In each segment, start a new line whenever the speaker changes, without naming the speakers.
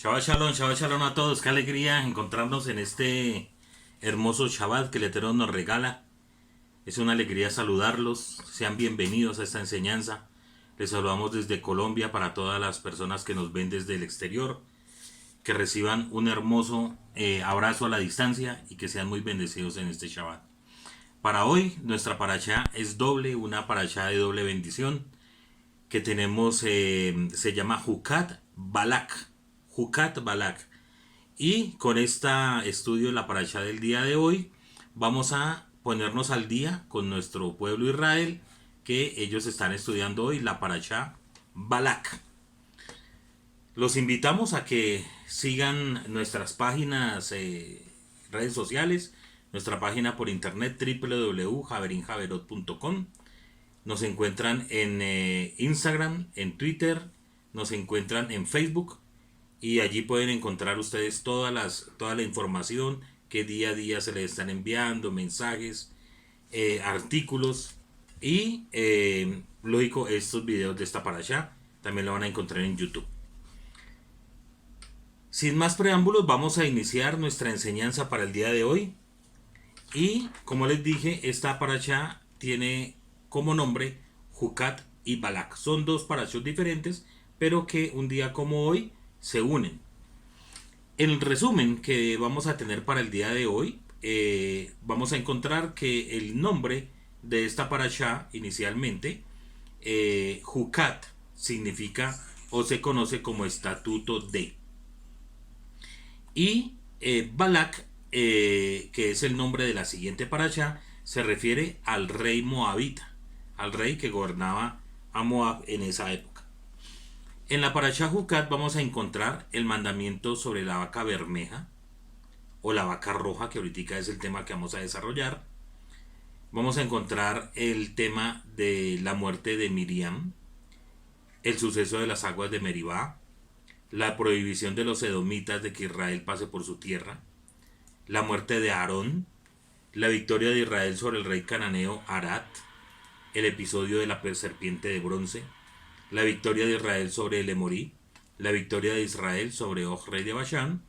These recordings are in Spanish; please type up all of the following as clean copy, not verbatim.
Shabbat Shalom a todos. Qué alegría encontrarnos en este hermoso Shabbat que el Eterno nos regala. Es una alegría saludarlos. Sean bienvenidos a esta enseñanza. Les saludamos desde Colombia para todas las personas que nos ven desde el exterior. Que reciban un hermoso abrazo a la distancia y que sean muy bendecidos en este Shabbat. Para hoy, nuestra parashá es doble, una parashá de doble bendición que tenemos, se llama Jucat Balak. Jucat Balak. Y con este estudio en la parashá del día de hoy, vamos a ponernos al día con nuestro pueblo Israel, que ellos están estudiando hoy la parashá Balak. Los invitamos a que sigan nuestras páginas, redes sociales, nuestra página por internet www.javerinjaverot.com. Nos encuentran en Instagram, en Twitter, nos encuentran en Facebook y allí pueden encontrar ustedes toda la información que día a día se les están enviando, mensajes, artículos y lógico estos videos de esta parashá también lo van a encontrar en YouTube. Sin más preámbulos, vamos a iniciar nuestra enseñanza para el día de hoy. Y como les dije, esta parashá tiene como nombre Jucat y Balak. Son dos parashot diferentes, pero que un día como hoy se unen. En el resumen que vamos a tener para el día de hoy, vamos a encontrar que el nombre de esta parashá inicialmente, Jucat, significa o se conoce como estatuto de. Y Balak, que es el nombre de la siguiente parashá, se refiere al rey moabita, al rey que gobernaba a Moab en esa época. En la parashá Jucat vamos a encontrar el mandamiento sobre la vaca bermeja o la vaca roja, que ahorita es el tema que vamos a desarrollar. Vamos a encontrar el tema de la muerte de Miriam, el suceso de las aguas de Meribá, la prohibición de los edomitas de que Israel pase por su tierra, la muerte de Aarón, la victoria de Israel sobre el rey cananeo Arat, el episodio de la serpiente de bronce, la victoria de Israel sobre el Emorí, la victoria de Israel sobre Og, rey de Bashán,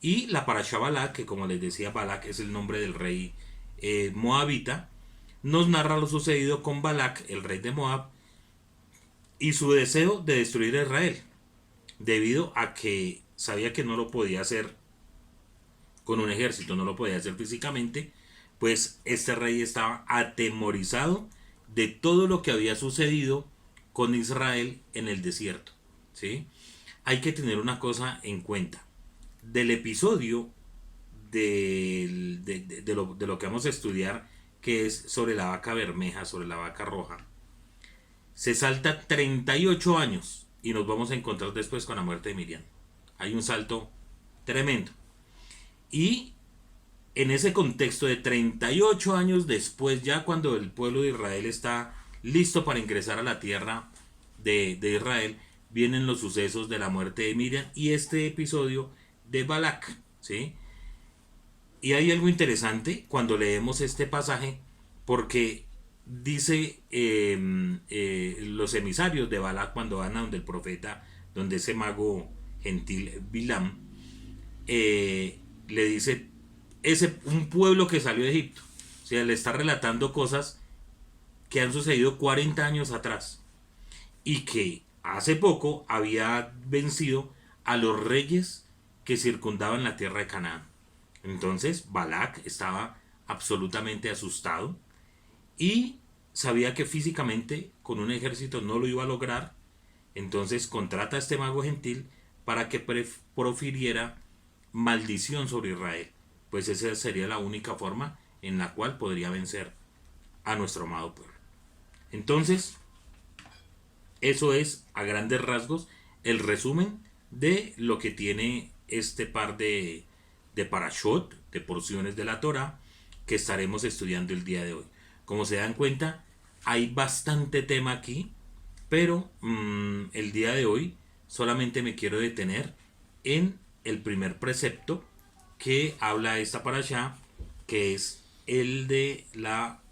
y la parashá Balak, que como les decía, Balak es el nombre del rey moabita, nos narra lo sucedido con Balak, el rey de Moab, y su deseo de destruir a Israel, debido a que sabía que no lo podía hacer con un ejército, no lo podía hacer físicamente, pues este rey estaba atemorizado de todo lo que había sucedido con Israel en el desierto, ¿sí? Hay que tener una cosa en cuenta. Del episodio de lo que vamos a estudiar, que es sobre la vaca bermeja, sobre la vaca roja, se salta 38 años y nos vamos a encontrar después con la muerte de Miriam. Hay un salto tremendo. Y en ese contexto de 38 años después, ya cuando el pueblo de Israel está listo para ingresar a la tierra de Israel, vienen los sucesos de la muerte de Miriam y este episodio de Balak, ¿sí? Y hay algo interesante cuando leemos este pasaje, porque dice los emisarios de Balak cuando van a donde el profeta, donde ese mago gentil Bilam, le dice, un pueblo que salió de Egipto, o sea, le está relatando cosas que han sucedido 40 años atrás y que hace poco había vencido a los reyes que circundaban la tierra de Canaán. Entonces Balak estaba absolutamente asustado y sabía que físicamente con un ejército no lo iba a lograr. Entonces contrata a este mago gentil para que profiriera maldición sobre Israel, pues esa sería la única forma en la cual podría vencer a nuestro amado pueblo. Entonces, eso es a grandes rasgos el resumen de lo que tiene este par de parashot, de porciones de la Torah que estaremos estudiando el día de hoy. Como se dan cuenta, hay bastante tema aquí, pero el día de hoy solamente me quiero detener en el primer precepto que habla esta parashá, que es el de la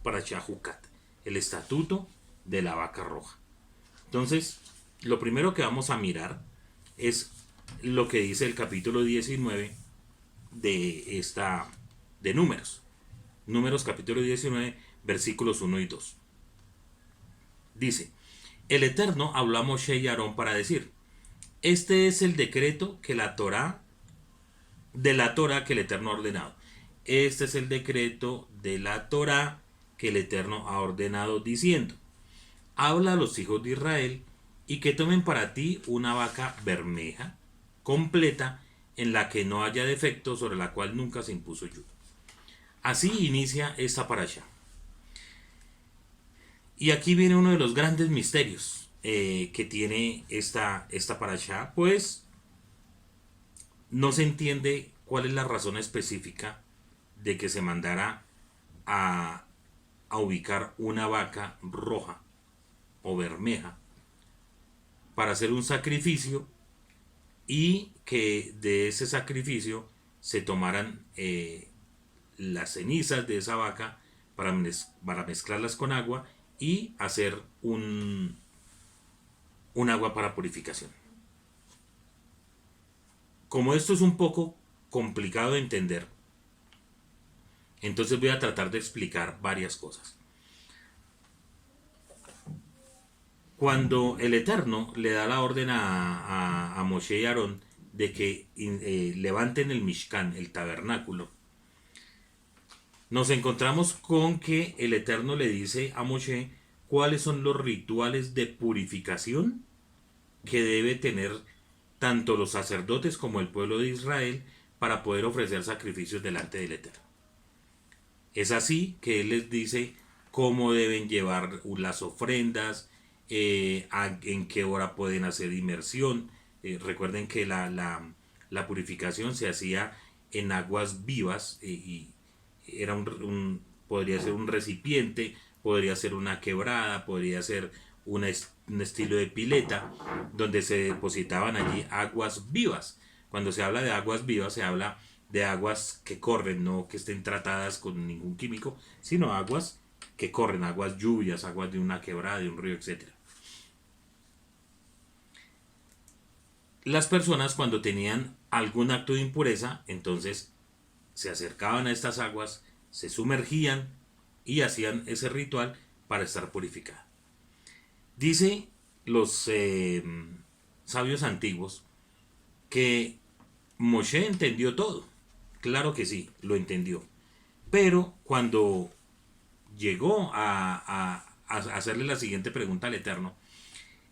parashá Jucat, el estatuto de la vaca roja. Entonces, lo primero que vamos a mirar es lo que dice el capítulo 19 de Números. Números capítulo 19, versículos 1 y 2. Dice: el Eterno habló a Moshe y a Aarón para decir: este es el decreto que de la Torá que el Eterno ha ordenado. Este es el decreto de la Torá que el Eterno ha ordenado, diciendo: habla a los hijos de Israel y que tomen para ti una vaca bermeja completa, en la que no haya defecto, sobre la cual nunca se impuso yugo. Así inicia esta parasha. Y aquí viene uno de los grandes misterios que tiene esta parasha, pues no se entiende cuál es la razón específica de que se mandara a ubicar una vaca roja o bermeja para hacer un sacrificio, y que de ese sacrificio se tomaran las cenizas de esa vaca para mezclarlas con agua y hacer un agua para purificación. Como esto es un poco complicado de entender, entonces voy a tratar de explicar varias cosas. Cuando el Eterno le da la orden a Moshe y Aarón de que levanten el Mishkan, el tabernáculo, nos encontramos con que el Eterno le dice a Moshe cuáles son los rituales de purificación que debe tener tanto los sacerdotes como el pueblo de Israel para poder ofrecer sacrificios delante del Eterno. Es así que Él les dice cómo deben llevar las ofrendas, en qué hora pueden hacer inmersión. Recuerden que la purificación se hacía en aguas vivas, y era podría ser un recipiente, podría ser una quebrada, podría ser un estilo de pileta donde se depositaban allí aguas vivas. Cuando se habla de aguas vivas se habla de aguas que corren, no que estén tratadas con ningún químico, sino aguas que corren, aguas lluvias, aguas de una quebrada, de un río, etc. Las personas, cuando tenían algún acto de impureza, entonces se acercaban a estas aguas, se sumergían y hacían ese ritual para estar purificada. Dice los sabios antiguos que Moshe entendió todo. Claro que sí, lo entendió. Pero cuando llegó a hacerle la siguiente pregunta al Eterno,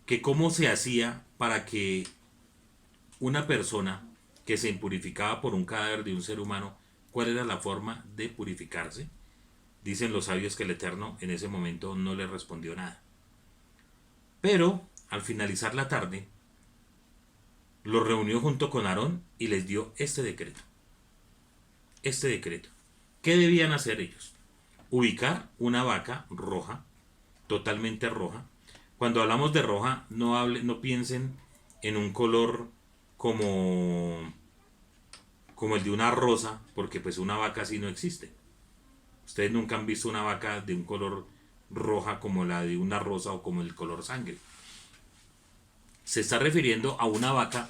que cómo se hacía para que una persona que se impurificaba por un cadáver de un ser humano, cuál era la forma de purificarse, dicen los sabios que el Eterno en ese momento no le respondió nada. Pero al finalizar la tarde, los reunió junto con Aarón y les dio este decreto. Este decreto. ¿Qué debían hacer ellos? Ubicar una vaca roja, totalmente roja. Cuando hablamos de roja, no piensen en un color como el de una rosa, porque pues una vaca así no existe. Ustedes nunca han visto una vaca de un color roja como la de una rosa o como el color sangre. Se está refiriendo a una vaca,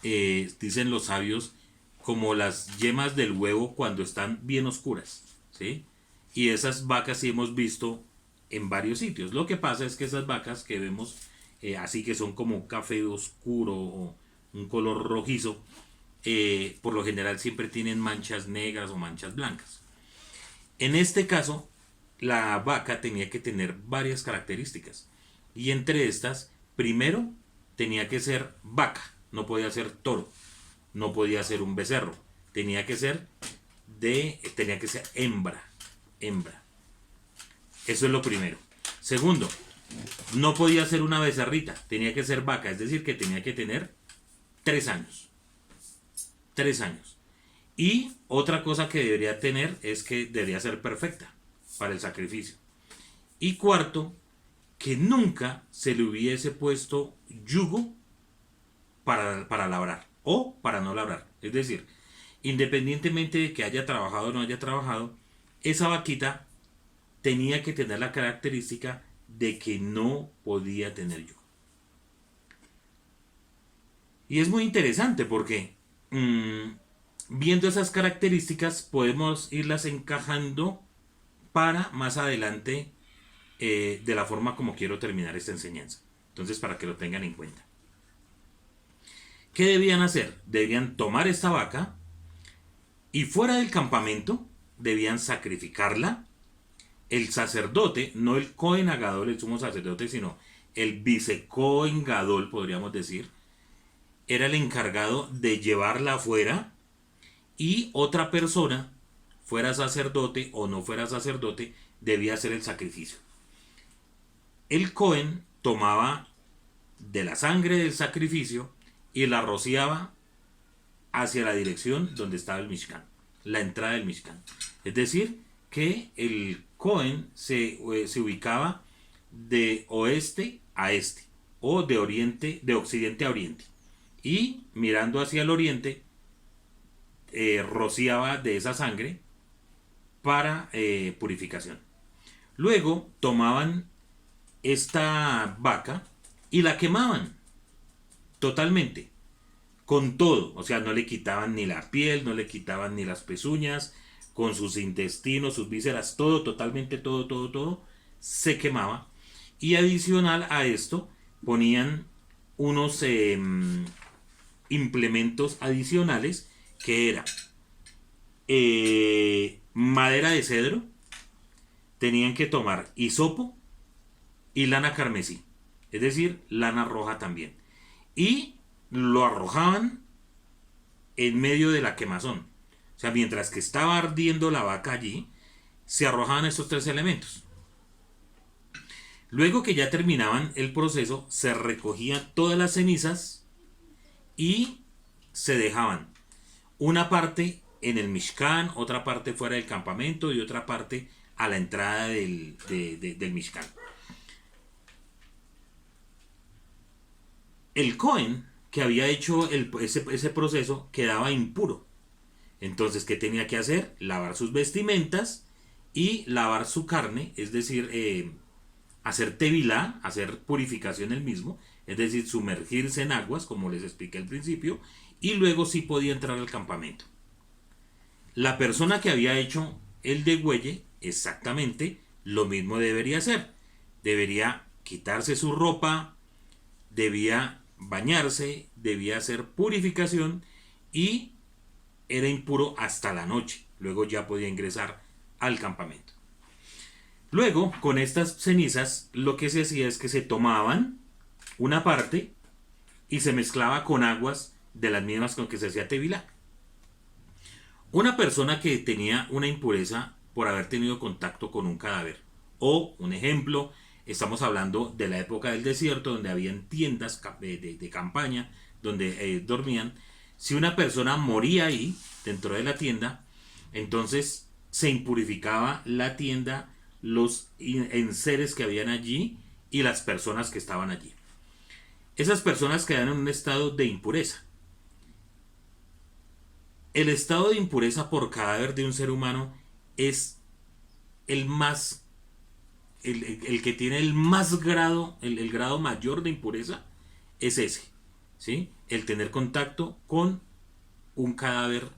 dicen los sabios, como las yemas del huevo cuando están bien oscuras, ¿sí? Y esas vacas sí hemos visto en varios sitios. Lo que pasa es que esas vacas que vemos así, que son como café oscuro o un color rojizo, por lo general siempre tienen manchas negras o manchas blancas. En este caso, la vaca tenía que tener varias características, y entre estas, primero, tenía que ser vaca, no podía ser toro, no podía ser un becerro, tenía que ser hembra. Eso es lo primero. Segundo, no podía ser una becerrita, tenía que ser vaca, es decir, que tenía que tener 3 años. 3 años. Y otra cosa que debería tener es que debería ser perfecta para el sacrificio. Y cuarto, que nunca se le hubiese puesto yugo para labrar o para no labrar. Es decir, independientemente de que haya trabajado o no haya trabajado, esa vaquita tenía que tener la característica de que no podía tener yugo. Y es muy interesante porque viendo esas características podemos irlas encajando para más adelante de la forma como quiero terminar esta enseñanza. Entonces, para que lo tengan en cuenta. ¿Qué debían hacer? Debían tomar esta vaca y fuera del campamento debían sacrificarla. El sacerdote, no el Cohen Agadol, el sumo sacerdote, sino el vice-Cohen Gadol, podríamos decir, era el encargado de llevarla afuera y otra persona, fuera sacerdote o no fuera sacerdote, debía hacer el sacrificio. El Cohen tomaba de la sangre del sacrificio y la rociaba hacia la dirección donde estaba el Mishkan, la entrada del Mishkan. Es decir, que el Cohen se ubicaba de oeste a este o de occidente a oriente, y mirando hacia el oriente rociaba de esa sangre para purificación. Luego tomaban esta vaca y la quemaban totalmente, con todo, o sea, no le quitaban ni la piel, no le quitaban ni las pezuñas, con sus intestinos, sus vísceras, todo, totalmente todo, se quemaba. Y adicional a esto, ponían unos implementos adicionales que era madera de cedro, tenían que tomar hisopo y lana carmesí, es decir, lana roja también, y lo arrojaban en medio de la quemazón. O sea, mientras que estaba ardiendo la vaca allí, se arrojaban estos tres elementos. Luego que ya terminaban el proceso, se recogían todas las cenizas y se dejaban una parte en el Mishkan, otra parte fuera del campamento y otra parte a la entrada del Mishkan. El Cohen que había hecho ese proceso quedaba impuro. Entonces, ¿qué tenía que hacer? Lavar sus vestimentas y lavar su carne, es decir, hacer tevilá, hacer purificación él mismo, es decir, sumergirse en aguas, como les expliqué al principio, y luego sí podía entrar al campamento. La persona que había hecho el degüelle, exactamente lo mismo debería hacer. Debería quitarse su ropa, debía bañarse, debía hacer purificación y era impuro hasta la noche. Luego ya podía ingresar al campamento. Luego, con estas cenizas, lo que se hacía es que se tomaban una parte y se mezclaba con aguas de las mismas con que se hacía tevilá. Una persona que tenía una impureza por haber tenido contacto con un cadáver, o un ejemplo, estamos hablando de la época del desierto, donde habían tiendas de campaña, donde dormían. Si una persona moría ahí, dentro de la tienda, entonces se impurificaba la tienda, los enseres que habían allí y las personas que estaban allí. Esas personas quedaron en un estado de impureza. El estado de impureza por cadáver de un ser humano es el más, el que tiene el más grado, el grado mayor de impureza es ese, ¿sí? El tener contacto con un cadáver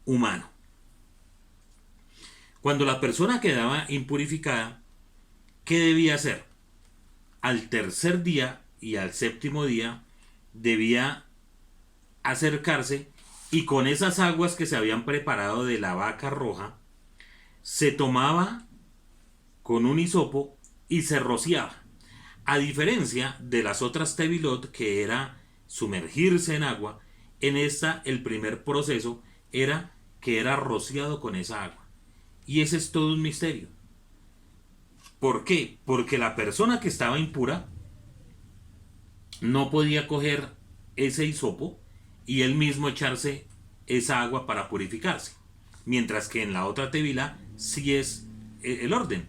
humano. Cuando la persona quedaba impurificada, ¿qué debía hacer? Al tercer día y al séptimo día debía acercarse y con esas aguas que se habían preparado de la vaca roja, se tomaba con un hisopo y se rociaba. A diferencia de las otras tevilot, que era sumergirse en agua, en esta el primer proceso era que era rociado con esa agua. Y ese es todo un misterio. ¿Por qué? Porque la persona que estaba impura no podía coger ese hisopo y él mismo echarse esa agua para purificarse. Mientras que en la otra tevilá sí es el orden.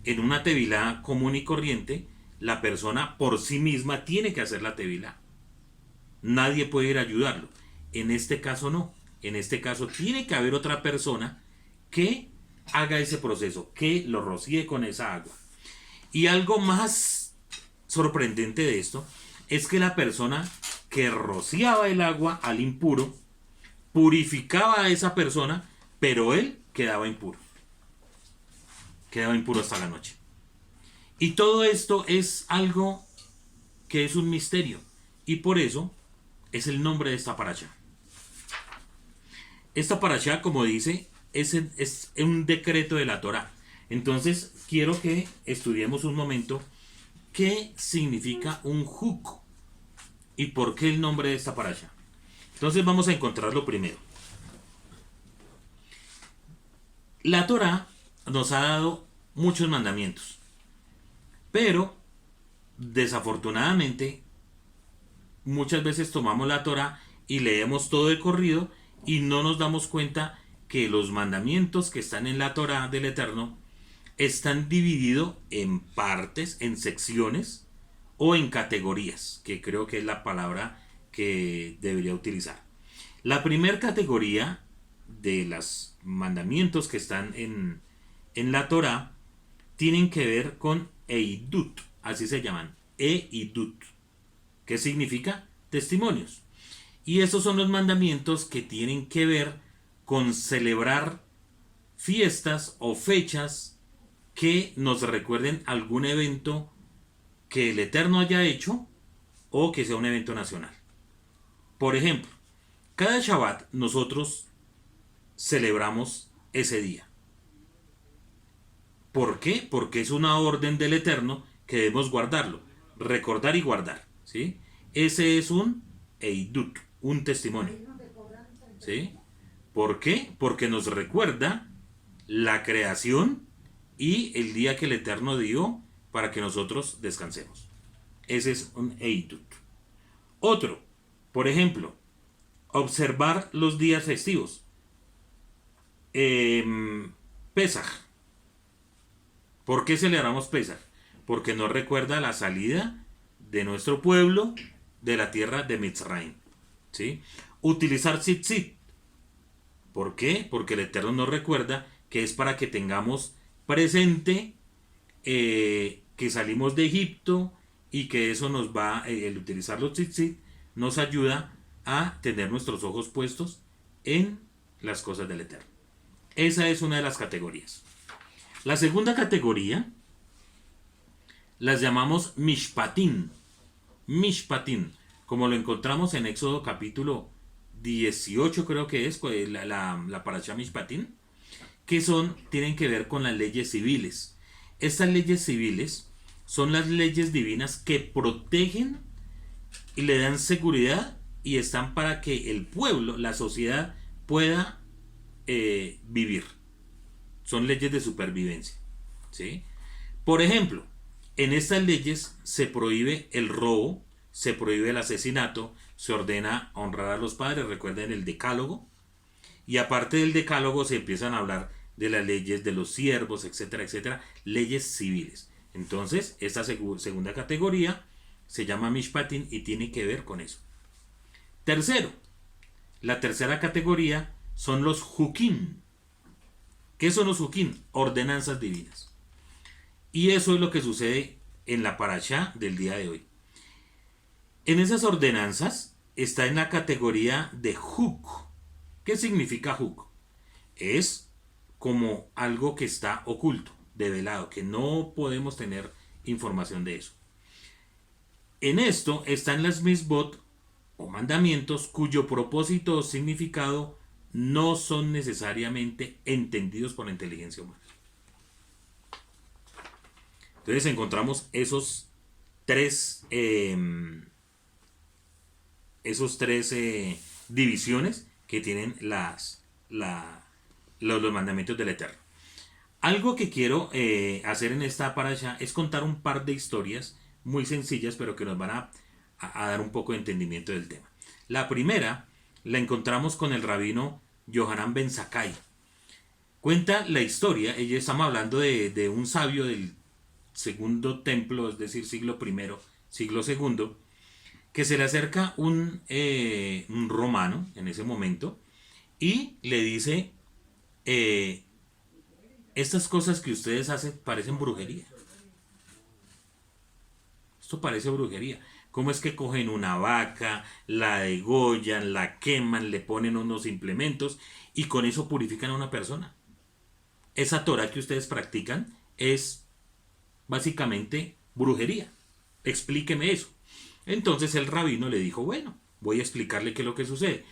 En una tevilá común y corriente, la persona por sí misma tiene que hacer la tevilá. Nadie puede ir a ayudarlo. En este caso no. En este caso tiene que haber otra persona que haga ese proceso, que lo rocíe con esa agua. Y algo más sorprendente de esto es que la persona que rociaba el agua al impuro, purificaba a esa persona, pero él quedaba impuro. Quedaba impuro hasta la noche. Y todo esto es algo que es un misterio. Y por eso es el nombre de esta parasha. Esta parasha, como dice, es un decreto de la Torá. Entonces, quiero que estudiemos un momento qué significa un juk y por qué el nombre de esta parasha. Entonces, vamos a encontrarlo primero. La Torá nos ha dado muchos mandamientos, pero desafortunadamente muchas veces tomamos la Torá y leemos todo de corrido y no nos damos cuenta que los mandamientos que están en la Torá del Eterno están divididos en partes, en secciones o en categorías, que creo que es la palabra que debería utilizar. La primera categoría de los mandamientos que están en la Torá tienen que ver con Eidut, así se llaman, Eidut, que significa testimonios. Y esos son los mandamientos que tienen que ver con celebrar fiestas o fechas que nos recuerden algún evento que el Eterno haya hecho o que sea un evento nacional. Por ejemplo, cada Shabbat nosotros celebramos ese día. ¿Por qué? Porque es una orden del Eterno que debemos guardarlo, recordar y guardar, ¿sí? Ese es un Eidut, un testimonio, ¿sí? ¿Por qué? Porque nos recuerda la creación y el día que el Eterno dio para que nosotros descansemos. Ese es un Eidut. Otro, por ejemplo, observar los días festivos. Pesaj. ¿Por qué celebramos Pesaj? Porque nos recuerda la salida de nuestro pueblo de la tierra de Mitzrayim, ¿sí? Utilizar tzitzit. ¿Por qué? Porque el Eterno nos recuerda que es para que tengamos presente que salimos de Egipto y que eso nos va, el utilizar los tzitzit nos ayuda a tener nuestros ojos puestos en las cosas del Eterno. Esa es una de las categorías. La segunda categoría las llamamos Mishpatim. Mishpatim, como lo encontramos en Éxodo capítulo 18, creo que es la parasha Mishpatim, que tienen que ver con las leyes civiles. Estas leyes civiles son las leyes divinas que protegen y le dan seguridad y están para que el pueblo, la sociedad, pueda vivir. Son leyes de supervivencia, ¿sí? Por ejemplo, en estas leyes se prohíbe el robo, se prohíbe el asesinato, se ordena honrar a los padres, recuerden el decálogo, y aparte del decálogo se empiezan a hablar de las leyes de los siervos, etcétera, etcétera, leyes civiles. Entonces, esta segunda categoría se llama Mishpatim y tiene que ver con eso. Tercero, la tercera categoría son los Hukim. ¿Qué son los Hukim? Ordenanzas divinas. Y eso es lo que sucede en la parashá del día de hoy. En esas ordenanzas está en la categoría de Huk. ¿Qué significa Huk? Es como algo que está oculto, develado, que no podemos tener información de eso. En esto están las misbot o mandamientos cuyo propósito o significado no son necesariamente entendidos por la inteligencia humana. Entonces encontramos esos tres divisiones que tienen los mandamientos del Eterno. Algo que quiero hacer en esta parasha es contar un par de historias muy sencillas, pero que nos van a dar un poco de entendimiento del tema. La primera la encontramos con el rabino Yohanan Ben Zakkai. Cuenta la historia, estamos hablando de un sabio del segundo templo, es decir, siglo I, siglo II, que se le acerca un romano en ese momento y le dice, estas cosas que ustedes hacen parecen brujería. Esto parece brujería. ¿Cómo es que cogen una vaca, la degollan, la queman, le ponen unos implementos y con eso purifican a una persona? Esa Torah que ustedes practican es básicamente brujería. Explíqueme eso. Entonces el rabino le dijo, bueno, voy a explicarle qué es lo que sucede.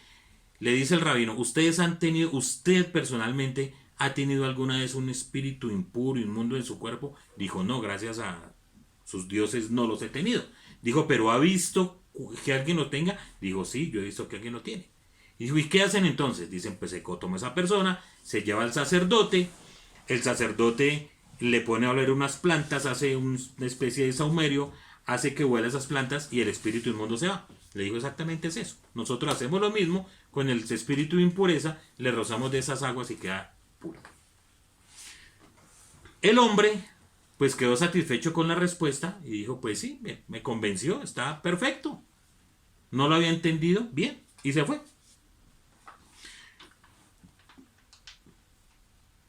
Le dice el rabino, usted personalmente ha tenido alguna vez un espíritu impuro, inmundo en su cuerpo? Dijo, no, gracias a sus dioses no los he tenido. Dijo, pero ¿ha visto que alguien lo tenga? Dijo, sí, yo he visto que alguien lo tiene. Y dijo, ¿y qué hacen entonces? Dicen, pues se toma esa persona, se lleva al sacerdote, el sacerdote le pone a oler unas plantas, hace una especie de saumerio, hace que huela esas plantas y el espíritu inmundo se va. Le dijo exactamente es eso. Nosotros hacemos lo mismo con el espíritu de impureza, le rozamos de esas aguas y queda puro. El hombre pues quedó satisfecho con la respuesta y dijo, pues sí, me convenció, está perfecto. No lo había entendido, bien, y se fue.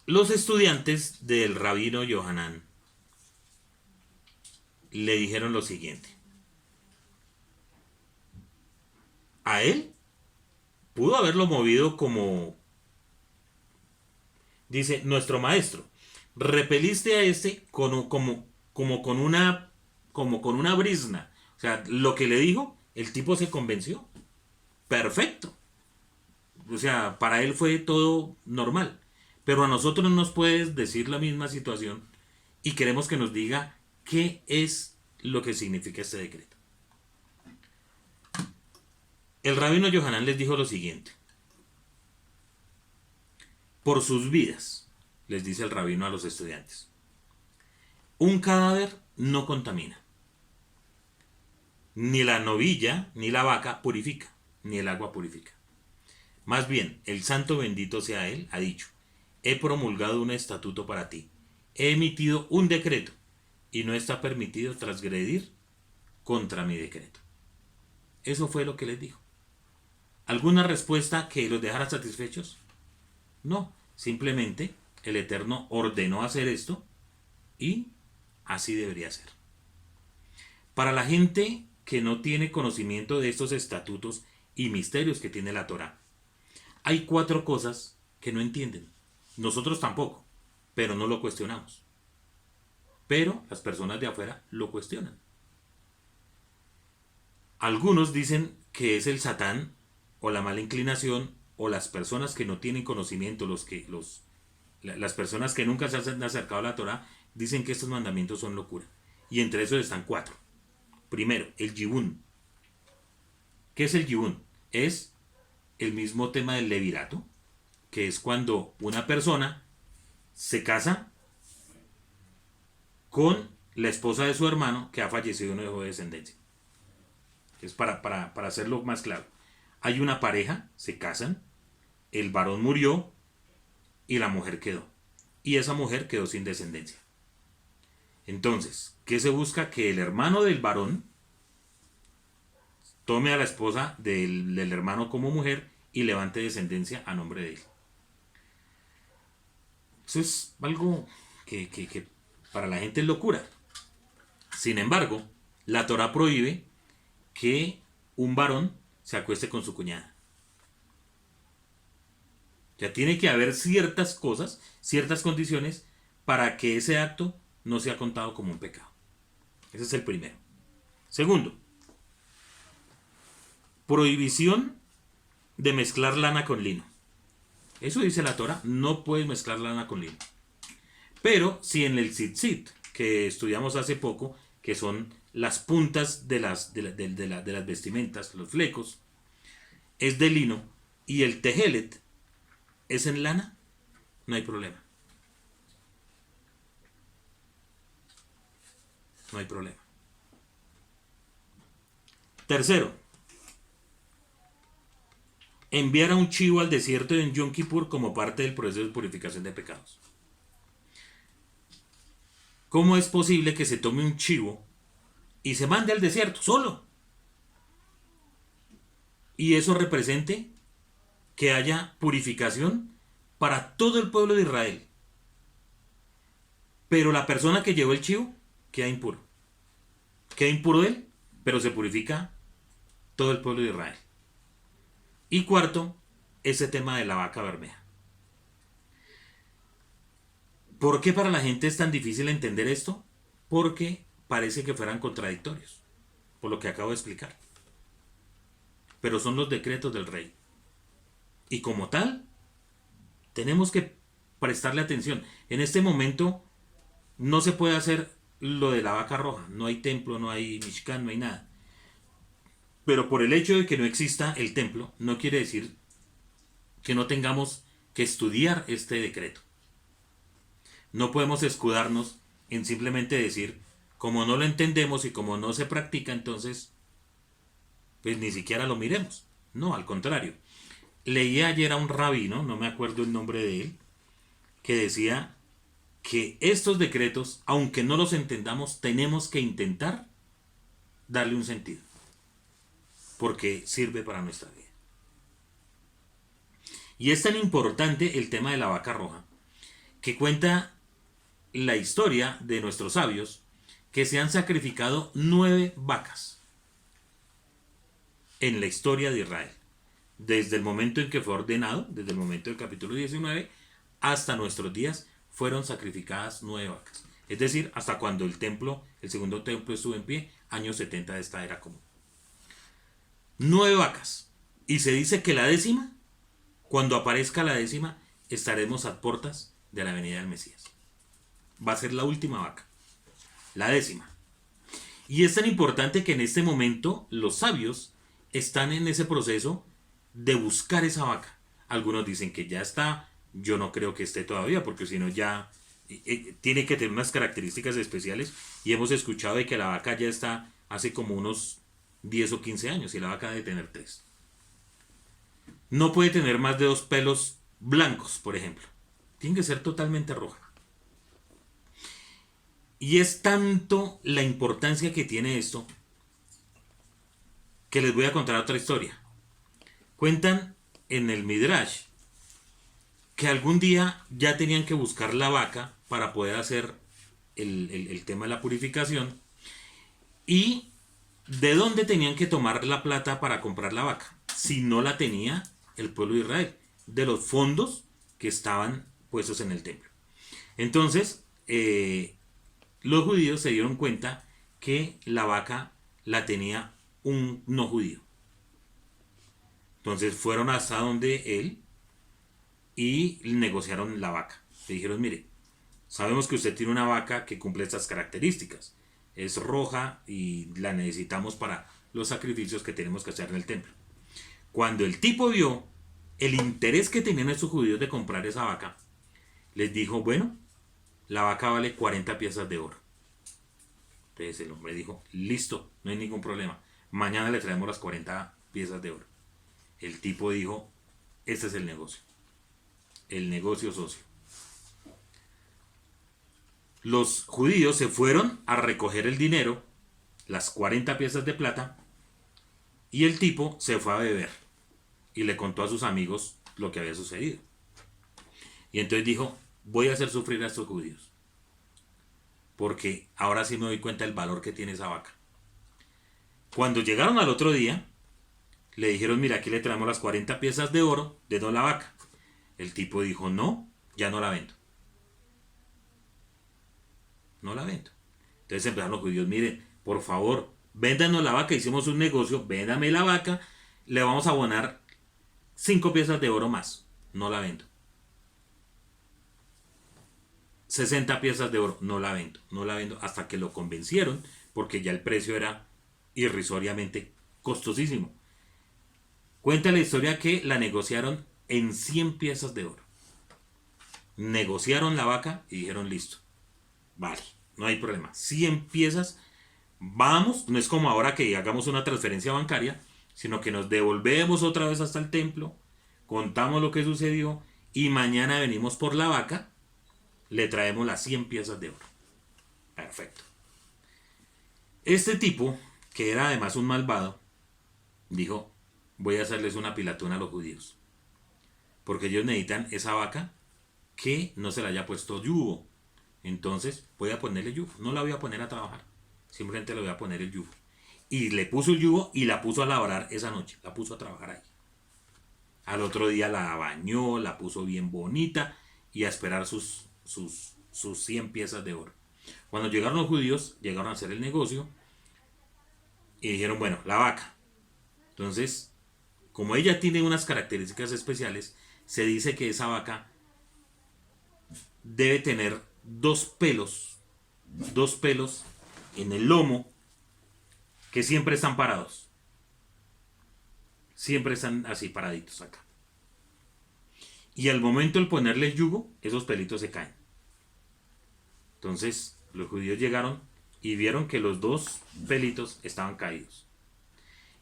Los estudiantes del rabino Yohanan le dijeron lo siguiente. A él pudo haberlo movido como, dice nuestro maestro, repeliste a este como con una brizna. O sea, lo que le dijo, el tipo se convenció. Perfecto. O sea, para él fue todo normal. Pero a nosotros nos puedes decir la misma situación y queremos que nos diga qué es lo que significa este decreto. El rabino Yohanan les dijo lo siguiente. Por sus vidas, les dice el rabino a los estudiantes, un cadáver no contamina. Ni la novilla ni la vaca purifica, ni el agua purifica. Más bien, el santo bendito sea él, ha dicho, he promulgado un estatuto para ti, he emitido un decreto, y no está permitido transgredir contra mi decreto. Eso fue lo que les dijo. ¿Alguna respuesta que los dejara satisfechos? No, simplemente el Eterno ordenó hacer esto y así debería ser. Para la gente que no tiene conocimiento de estos estatutos y misterios que tiene la Torá, hay 4 cosas que no entienden. Nosotros tampoco, pero no lo cuestionamos. Pero las personas de afuera lo cuestionan. Algunos dicen que es el Satán o la mala inclinación o las personas que no tienen conocimiento, las personas que nunca se han acercado a la Torah, dicen que estos mandamientos son locura. Y entre esos están 4. Primero, el yibún. ¿Qué es el yibún? Es el mismo tema del levirato, que es cuando una persona se casa con la esposa de su hermano que ha fallecido y no dejó descendencia. Es para hacerlo más claro. Hay una pareja, se casan, el varón murió y la mujer quedó. Y esa mujer quedó sin descendencia. Entonces, ¿qué se busca? Que el hermano del varón tome a la esposa del hermano como mujer y levante descendencia a nombre de él. Eso es algo que para la gente es locura. Sin embargo, la Torah prohíbe que un varón se acueste con su cuñada. Ya tiene que haber ciertas cosas, ciertas condiciones para que ese acto no sea contado como un pecado. Ese es el primero. Segundo, prohibición de mezclar lana con lino. Eso dice la Torah, no puedes mezclar lana con lino. Pero si en el tzitzit, que estudiamos hace poco, que son las puntas de las vestimentas, los flecos, es de lino, y el tejelet es en lana, no hay problema. No hay problema. Tercero, enviar a un chivo al desierto en Yom Kippur como parte del proceso de purificación de pecados. ¿Cómo es posible que se tome un chivo y se mande al desierto solo? Y eso represente que haya purificación para todo el pueblo de Israel. Pero la persona que llevó el chivo queda impuro. ¿Queda impuro él? pero se purifica todo el pueblo de Israel. Y cuarto, ese tema de la vaca bermeja. ¿Por qué para la gente es tan difícil entender esto? Porque parece que fueran contradictorios, por lo que acabo de explicar. Pero son los decretos del rey. Y como tal, tenemos que prestarle atención. En este momento no se puede hacer lo de la vaca roja. No hay templo, no hay Mishkan, no hay nada. Pero por el hecho de que no exista el templo, no quiere decir que no tengamos que estudiar este decreto. No podemos escudarnos en simplemente decir, como no lo entendemos y como no se practica, entonces, pues ni siquiera lo miremos. No, al contrario. Leí ayer a un rabino, no me acuerdo el nombre de él, que decía que estos decretos, aunque no los entendamos, tenemos que intentar darle un sentido, porque sirve para nuestra vida. Y es tan importante el tema de la vaca roja, que cuenta la historia de nuestros sabios que se han sacrificado 9 vacas en la historia de Israel. Desde el momento en que fue ordenado, desde el momento del capítulo 19, hasta nuestros días, fueron sacrificadas 9 vacas. Es decir, hasta cuando el templo, el segundo templo estuvo en pie, años 70 de esta era común. 9 vacas. Y se dice que la 10ª, cuando aparezca la 10ª, estaremos a puertas de la venida del Mesías. Va a ser la última vaca. La 10ª. Y es tan importante que en este momento los sabios están en ese proceso de buscar esa vaca. Algunos dicen que ya está, yo no creo que esté todavía, porque si no ya tiene que tener unas características especiales, y hemos escuchado de que la vaca ya está hace como unos 10 o 15 años y la vaca debe tener 3. No puede tener más de 2 pelos blancos, por ejemplo. Tiene que ser totalmente roja. Y es tanto la importancia que tiene esto que les voy a contar otra historia. Cuentan en el Midrash que algún día ya tenían que buscar la vaca para poder hacer el tema de la purificación, y de dónde tenían que tomar la plata para comprar la vaca, si no la tenía el pueblo de Israel, de los fondos que estaban puestos en el templo. Entonces, los judíos se dieron cuenta que la vaca la tenía un no judío. Entonces fueron hasta donde él y negociaron la vaca. Le dijeron, mire, sabemos que usted tiene una vaca que cumple estas características. Es roja y la necesitamos para los sacrificios que tenemos que hacer en el templo. Cuando el tipo vio el interés que tenían estos judíos de comprar esa vaca, les dijo, bueno, la vaca vale 40 piezas de oro. Entonces el hombre dijo, listo, no hay ningún problema. Mañana le traemos las 40 piezas de oro. El tipo dijo, este es el negocio. El negocio socio. Los judíos se fueron a recoger el dinero, las 40 piezas de plata, y el tipo se fue a beber y le contó a sus amigos lo que había sucedido. Y entonces dijo, voy a hacer sufrir a estos judíos, porque ahora sí me doy cuenta del valor que tiene esa vaca. Cuando llegaron al otro día, le dijeron, mira, aquí le traemos las 40 piezas de oro, denos la vaca. El tipo dijo, no, ya no la vendo. No la vendo. Entonces empezaron los judíos, miren, por favor, véndanos la vaca, hicimos un negocio, véndame la vaca, le vamos a abonar 5 piezas de oro más. No la vendo. 60 piezas de oro, no la vendo. No la vendo hasta que lo convencieron, porque ya el precio era irrisoriamente costosísimo. Cuenta la historia que la negociaron en 100 piezas de oro. Negociaron la vaca y dijeron, listo. Vale, no hay problema. 100 piezas, vamos, no es como ahora que hagamos una transferencia bancaria, sino que nos devolvemos otra vez hasta el templo, contamos lo que sucedió y mañana venimos por la vaca, le traemos las 100 piezas de oro. Perfecto. Este tipo, que era además un malvado, dijo, voy a hacerles una pilatuna a los judíos, porque ellos necesitan esa vaca que no se le haya puesto yugo. Entonces voy a ponerle yugo, no la voy a poner a trabajar, simplemente le voy a poner el yugo. y le puso el yugo y la puso a labrar esa noche, la puso a trabajar ahí. Al otro día la bañó, la puso bien bonita y a esperar sus 100 piezas de oro. Cuando llegaron los judíos, llegaron a hacer el negocio y dijeron, bueno, la vaca. Entonces, como ella tiene unas características especiales, se dice que esa vaca debe tener dos pelos en el lomo que siempre están parados. Siempre están así paraditos acá. Y al momento de ponerle el yugo, esos pelitos se caen. Entonces los judíos llegaron y vieron que los dos pelitos estaban caídos.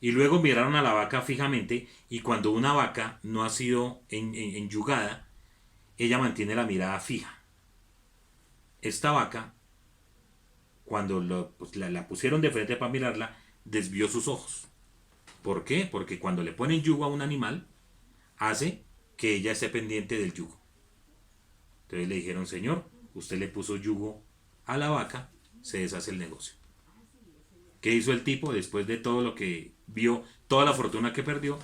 Y luego miraron a la vaca fijamente y cuando una vaca no ha sido enyugada, ella mantiene la mirada fija. Esta vaca, cuando la pusieron de frente para mirarla, desvió sus ojos. ¿Por qué? Porque cuando le ponen yugo a un animal, hace que ella esté pendiente del yugo. Entonces le dijeron, señor, usted le puso yugo a la vaca, se deshace el negocio. ¿Qué hizo el tipo después de todo lo que vio, toda la fortuna que perdió?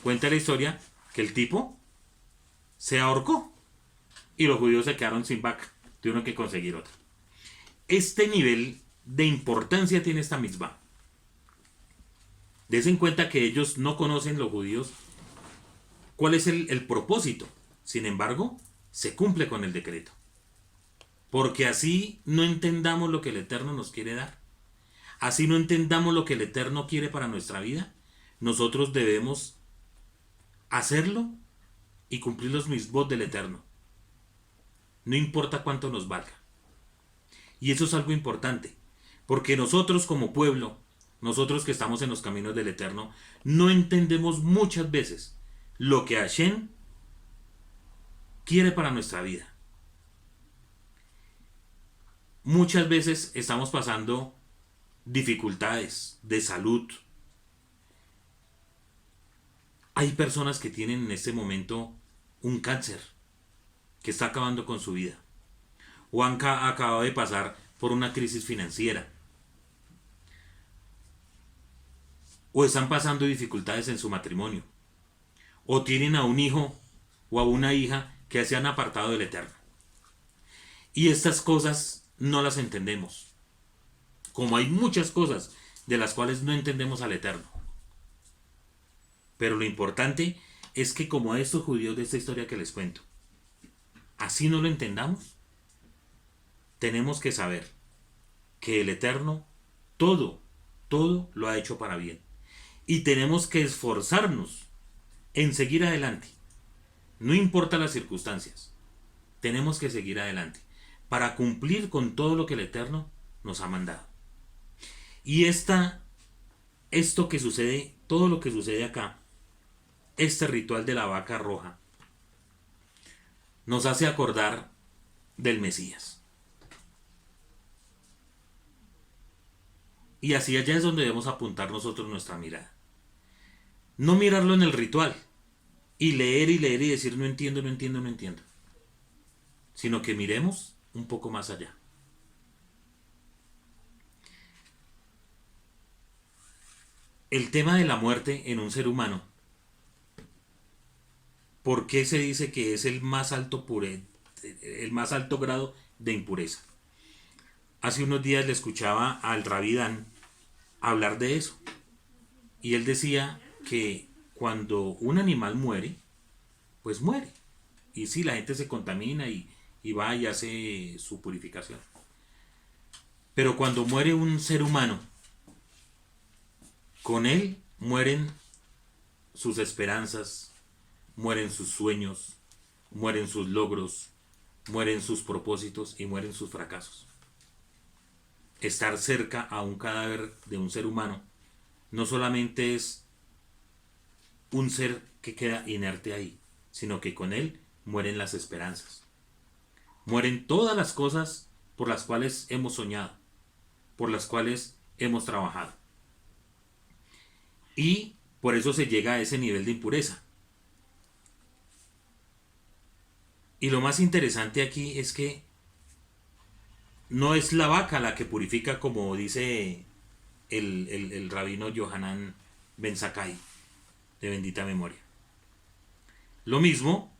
Cuenta la historia que el tipo se ahorcó y los judíos se quedaron sin vaca, tuvieron que conseguir otra. Este nivel de importancia tiene esta mitzvah. Des en cuenta que ellos no conocen, los judíos, cuál es el propósito. Sin embargo, se cumple con el decreto. Porque así no entendamos lo que el Eterno nos quiere dar. Así no entendamos lo que el Eterno quiere para nuestra vida. Nosotros debemos hacerlo y cumplir los mitzvot del Eterno. No importa cuánto nos valga. Y eso es algo importante. Porque nosotros como pueblo, nosotros que estamos en los caminos del Eterno, no entendemos muchas veces lo que Hashem quiere para nuestra vida. Muchas veces estamos pasando dificultades de salud. Hay personas que tienen en este momento un cáncer que está acabando con su vida. O han acabado de pasar por una crisis financiera. O están pasando dificultades en su matrimonio. O tienen a un hijo o a una hija que se han apartado del Eterno. Y estas cosas no las entendemos. Como hay muchas cosas de las cuales no entendemos al Eterno. Pero lo importante es que como a estos judíos de esta historia que les cuento, así no lo entendamos, tenemos que saber que el Eterno todo lo ha hecho para bien. Y tenemos que esforzarnos en seguir adelante. No importa las circunstancias. Tenemos que seguir adelante para cumplir con todo lo que el Eterno nos ha mandado. Y esto que sucede, todo lo que sucede acá, este ritual de la vaca roja, nos hace acordar del Mesías. Y hacia allá es donde debemos apuntar nosotros nuestra mirada. No mirarlo en el ritual y leer y decir no entiendo, sino que miremos un poco más allá. El tema de la muerte en un ser humano, ¿por qué se dice que es el más alto grado de impureza? Hace unos días le escuchaba al Rabí Dan hablar de eso. Y él decía que cuando un animal muere, pues muere. Y sí, la gente se contamina y va y hace su purificación. Pero cuando muere un ser humano, con él mueren sus esperanzas, mueren sus sueños, mueren sus logros, mueren sus propósitos y mueren sus fracasos. Estar cerca a un cadáver de un ser humano no solamente es un ser que queda inerte ahí, sino que con él mueren las esperanzas. Mueren todas las cosas por las cuales hemos soñado, por las cuales hemos trabajado. Y por eso se llega a ese nivel de impureza. Y lo más interesante aquí es que no es la vaca la que purifica, como dice el rabino Yohanan Ben Zakkai, de bendita memoria. Lo mismo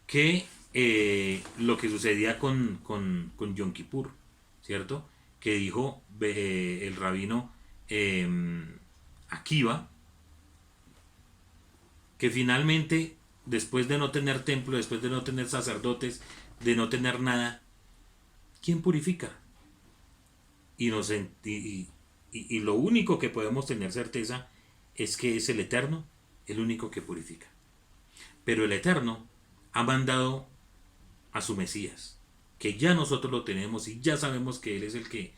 que lo que sucedía con Yom Kippur, ¿cierto? Que dijo el rabino Akiva, que finalmente, después de no tener templo, después de no tener sacerdotes, de no tener nada, ¿quién purifica? Y lo único que podemos tener certeza es que es el Eterno el único que purifica. Pero el Eterno ha mandado a su Mesías, que ya nosotros lo tenemos y ya sabemos que Él es el que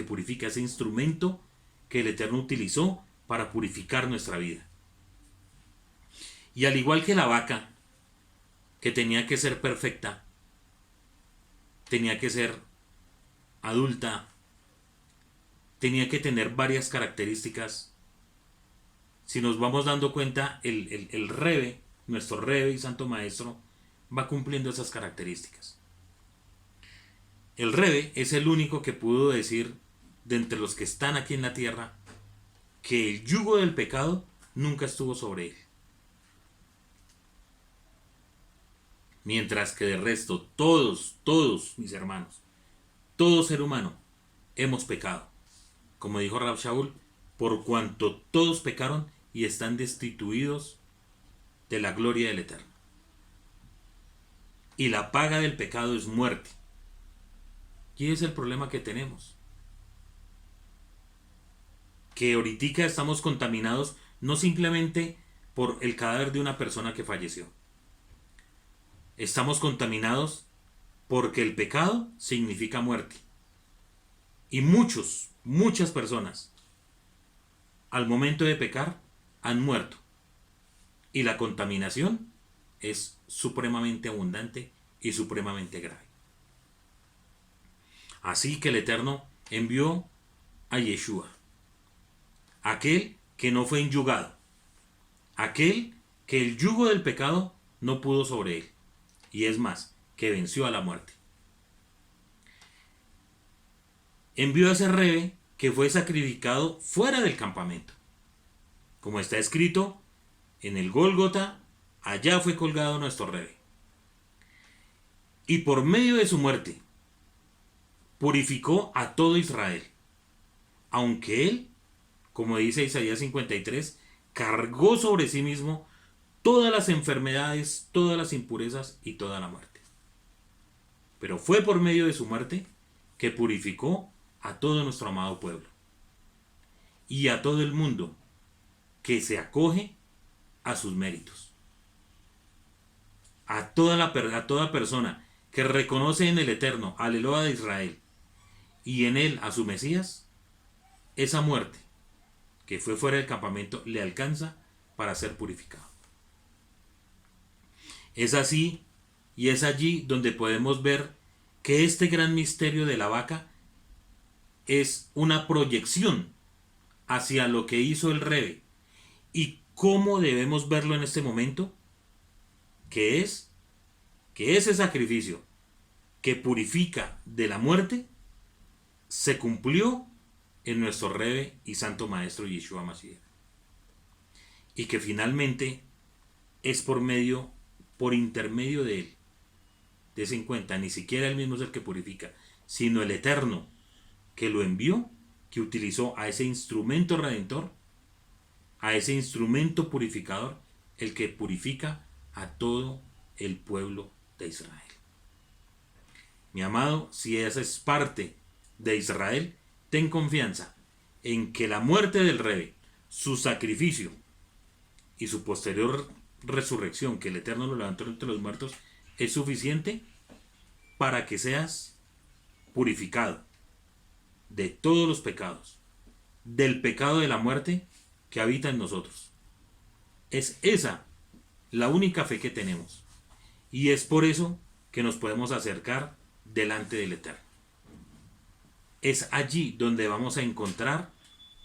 purifica, ese instrumento que el Eterno utilizó para purificar nuestra vida. Y al igual que la vaca, que tenía que ser perfecta, tenía que ser adulta, tenía que tener varias características. Si nos vamos dando cuenta, el Rebe, nuestro Rebe y Santo Maestro, va cumpliendo esas características. El Rebe es el único que pudo decir, de entre los que están aquí en la tierra, que el yugo del pecado nunca estuvo sobre él. Mientras que de resto, todos mis hermanos, todo ser humano, hemos pecado. Como dijo Rab Shaul, por cuanto todos pecaron y están destituidos de la gloria del Eterno. Y la paga del pecado es muerte. ¿Qué es el problema que tenemos? Que ahorita estamos contaminados no simplemente por el cadáver de una persona que falleció. Estamos contaminados porque el pecado significa muerte. Y muchas personas, al momento de pecar, han muerto. Y la contaminación es supremamente abundante y supremamente grave. Así que el Eterno envió a Yeshua, aquel que no fue enyugado, aquel que el yugo del pecado no pudo sobre él, y es más, que venció a la muerte. Envió a ese Rebe que fue sacrificado fuera del campamento. Como está escrito, en el Gólgota, allá fue colgado nuestro Rebe. Y por medio de su muerte, purificó a todo Israel. Aunque él, como dice Isaías 53, cargó sobre sí mismo todas las enfermedades, todas las impurezas y toda la muerte. Pero fue por medio de su muerte que purificó a todo nuestro amado pueblo y a todo el mundo que se acoge a sus méritos. A toda persona que reconoce en el Eterno al Eloa de Israel y en él a su Mesías, esa muerte que fue fuera del campamento le alcanza para ser purificado. Es así y es allí donde podemos ver que este gran misterio de la vaca es una proyección hacia lo que hizo el Rebe y cómo debemos verlo en este momento, que ese sacrificio que purifica de la muerte se cumplió en nuestro Rebe y Santo Maestro Yeshua Mashiach, y que finalmente es por intermedio de él. Des en cuenta, ni siquiera él mismo es el que purifica, sino el Eterno que lo envió, que utilizó a ese instrumento redentor, a ese instrumento purificador, el que purifica a todo el pueblo de Israel. Mi amado, si esa es parte de Israel, ten confianza en que la muerte del Rebe, su sacrificio y su posterior resurrección, que el Eterno lo levantó entre los muertos, es suficiente para que seas purificado de todos los pecados, del pecado de la muerte que habita en nosotros. Es esa la única fe que tenemos, y es por eso que nos podemos acercar delante del Eterno. Es allí donde vamos a encontrar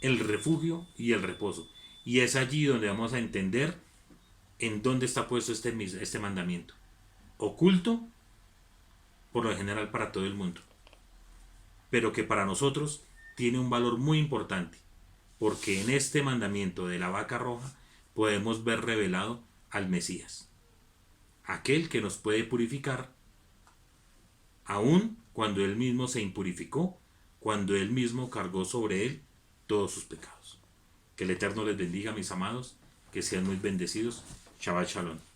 el refugio y el reposo, y es allí donde vamos a entender en dónde está puesto este mandamiento, oculto por lo general para todo el mundo, pero que para nosotros tiene un valor muy importante, porque en este mandamiento de la vaca roja podemos ver revelado al Mesías, aquel que nos puede purificar, aun cuando él mismo se impurificó, cuando él mismo cargó sobre él todos sus pecados. Que el Eterno les bendiga, mis amados, que sean muy bendecidos. Shabbat Shalom.